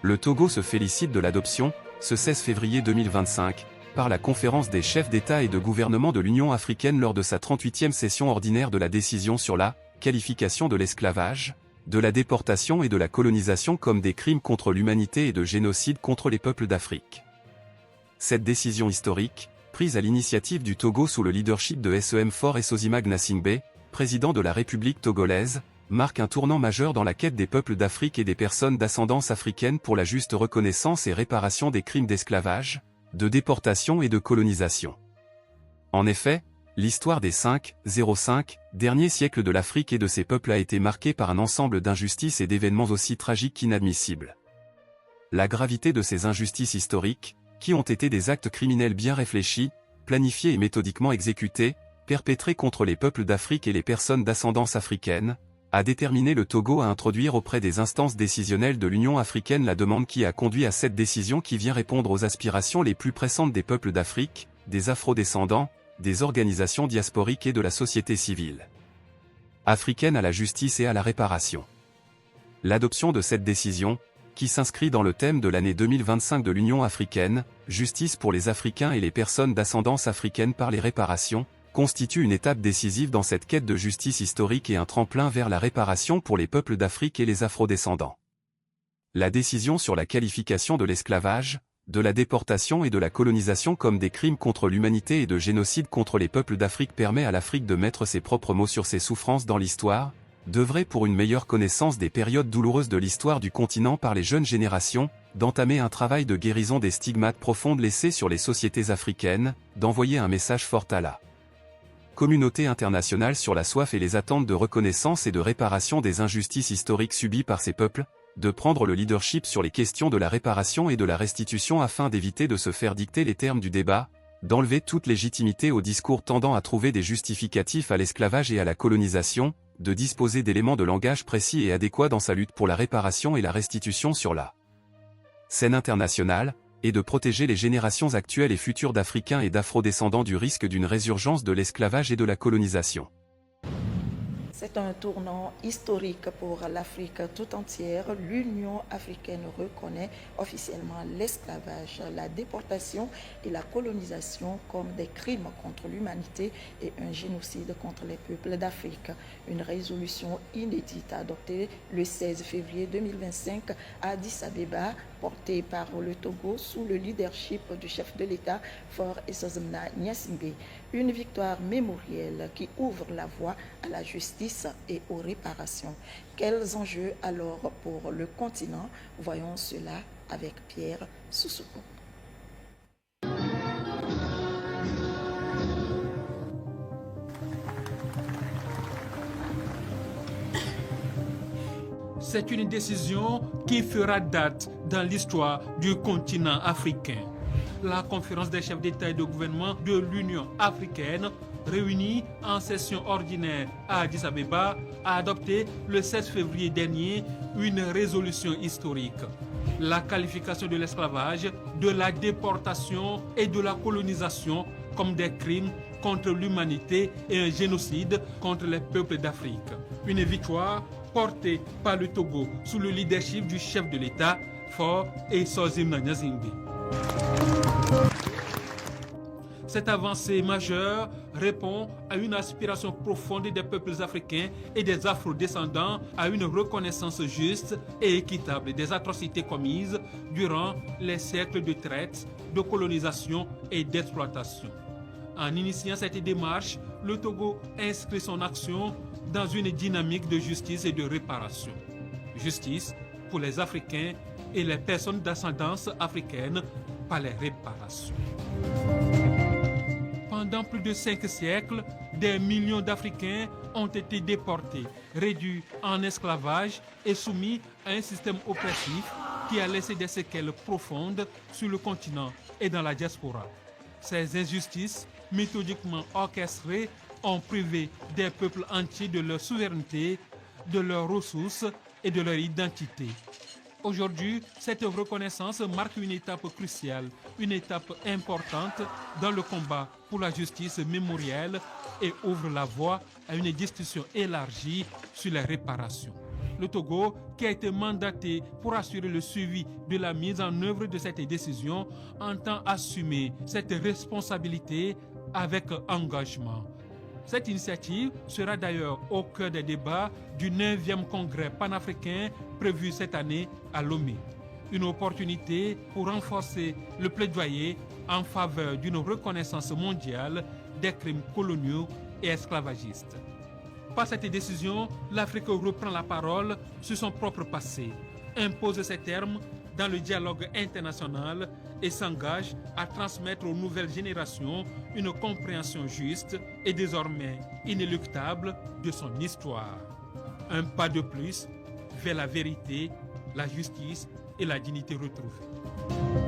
Le Togo se félicite de l'adoption, ce 16 février 2025, par la conférence des chefs d'État et de gouvernement de l'Union africaine lors de sa 38e session ordinaire de la décision sur la qualification de l'esclavage, de la déportation et de la colonisation comme des crimes contre l'humanité et de génocide contre les peuples d'Afrique. Cette décision historique, prise à l'initiative du Togo sous le leadership de Sem Faure Essozima Gnassingbé, président de la République togolaise, marque un tournant majeur dans la quête des peuples d'Afrique et des personnes d'ascendance africaine pour la juste reconnaissance et réparation des crimes d'esclavage, de déportation et de colonisation. En effet, l'histoire des 5 derniers siècles de l'Afrique et de ses peuples a été marquée par un ensemble d'injustices et d'événements aussi tragiques qu'inadmissibles. La gravité de ces injustices historiques, qui ont été des actes criminels bien réfléchis, planifiés et méthodiquement exécutés, perpétrés contre les peuples d'Afrique et les personnes d'ascendance africaine, a déterminé le Togo à introduire auprès des instances décisionnelles de l'Union africaine la demande qui a conduit à cette décision qui vient répondre aux aspirations les plus pressantes des peuples d'Afrique, des afro-descendants, des organisations diasporiques et de la société civile africaine à la justice et à la réparation. L'adoption de cette décision, qui s'inscrit dans le thème de l'année 2025 de l'Union africaine, Justice pour les Africains et les personnes d'ascendance africaine par les réparations, constitue une étape décisive dans cette quête de justice historique et un tremplin vers la réparation pour les peuples d'Afrique et les afro-descendants. La décision sur la qualification de l'esclavage, de la déportation et de la colonisation comme des crimes contre l'humanité et de génocide contre les peuples d'Afrique permet à l'Afrique de mettre ses propres mots sur ses souffrances dans l'histoire, d'œuvrer pour une meilleure connaissance des périodes douloureuses de l'histoire du continent par les jeunes générations, d'entamer un travail de guérison des stigmates profondes laissés sur les sociétés africaines, d'envoyer un message fort à la communauté internationale sur la soif et les attentes de reconnaissance et de réparation des injustices historiques subies par ces peuples, de prendre le leadership sur les questions de la réparation et de la restitution afin d'éviter de se faire dicter les termes du débat, d'enlever toute légitimité au discours tendant à trouver des justificatifs à l'esclavage et à la colonisation, de disposer d'éléments de langage précis et adéquats dans sa lutte pour la réparation et la restitution sur la scène internationale, et de protéger les générations actuelles et futures d'Africains et d'Afro-descendants du risque d'une résurgence de l'esclavage et de la colonisation. C'est un tournant historique pour l'Afrique tout entière. L'Union africaine reconnaît officiellement l'esclavage, la déportation et la colonisation comme des crimes contre l'humanité et un génocide contre les peuples d'Afrique. Une résolution inédite adoptée le 16 février 2025 à Addis Abeba, portée par le Togo sous le leadership du chef de l'État, Faure Essozima Gnassingbé. Une victoire mémorielle qui ouvre la voie à la justice et aux réparations. Quels enjeux alors pour le continent? Voyons cela avec Pierre Soussoukou. C'est une décision qui fera date dans l'histoire du continent africain. La conférence des chefs d'État et de gouvernement de l'Union africaine, réunie en session ordinaire à Addis Abeba, a adopté le 16 février dernier une résolution historique. La qualification de l'esclavage, de la déportation et de la colonisation comme des crimes contre l'humanité et un génocide contre les peuples d'Afrique. Une victoire portée par le Togo sous le leadership du chef de l'État, Faure Essozima Gnassingbé. Cette avancée majeure répond à une aspiration profonde des peuples africains et des afro-descendants à une reconnaissance juste et équitable des atrocités commises durant les siècles de traite, de colonisation et d'exploitation. En initiant cette démarche, le Togo inscrit son action dans une dynamique de justice et de réparation. Justice pour les Africains et les personnes d'ascendance africaine par les réparations. Pendant plus de 5 siècles, des millions d'Africains ont été déportés, réduits en esclavage et soumis à un système oppressif qui a laissé des séquelles profondes sur le continent et dans la diaspora. Ces injustices, méthodiquement orchestrées, ont privé des peuples entiers de leur souveraineté, de leurs ressources et de leur identité. Aujourd'hui, cette reconnaissance marque une étape cruciale, une étape importante dans le combat pour la justice mémorielle et ouvre la voie à une discussion élargie sur les réparations. Le Togo, qui a été mandaté pour assurer le suivi de la mise en œuvre de cette décision, entend assumer cette responsabilité avec engagement. Cette initiative sera d'ailleurs au cœur des débats du 9e congrès panafricain prévu cette année à Lomé. Une opportunité pour renforcer le plaidoyer en faveur d'une reconnaissance mondiale des crimes coloniaux et esclavagistes. Par cette décision, l'Afrique reprend la parole sur son propre passé, impose ses termes dans le dialogue international et s'engage à transmettre aux nouvelles générations une compréhension juste et désormais inéluctable de son histoire. Un pas de plus vers la vérité, la justice et la dignité retrouvée.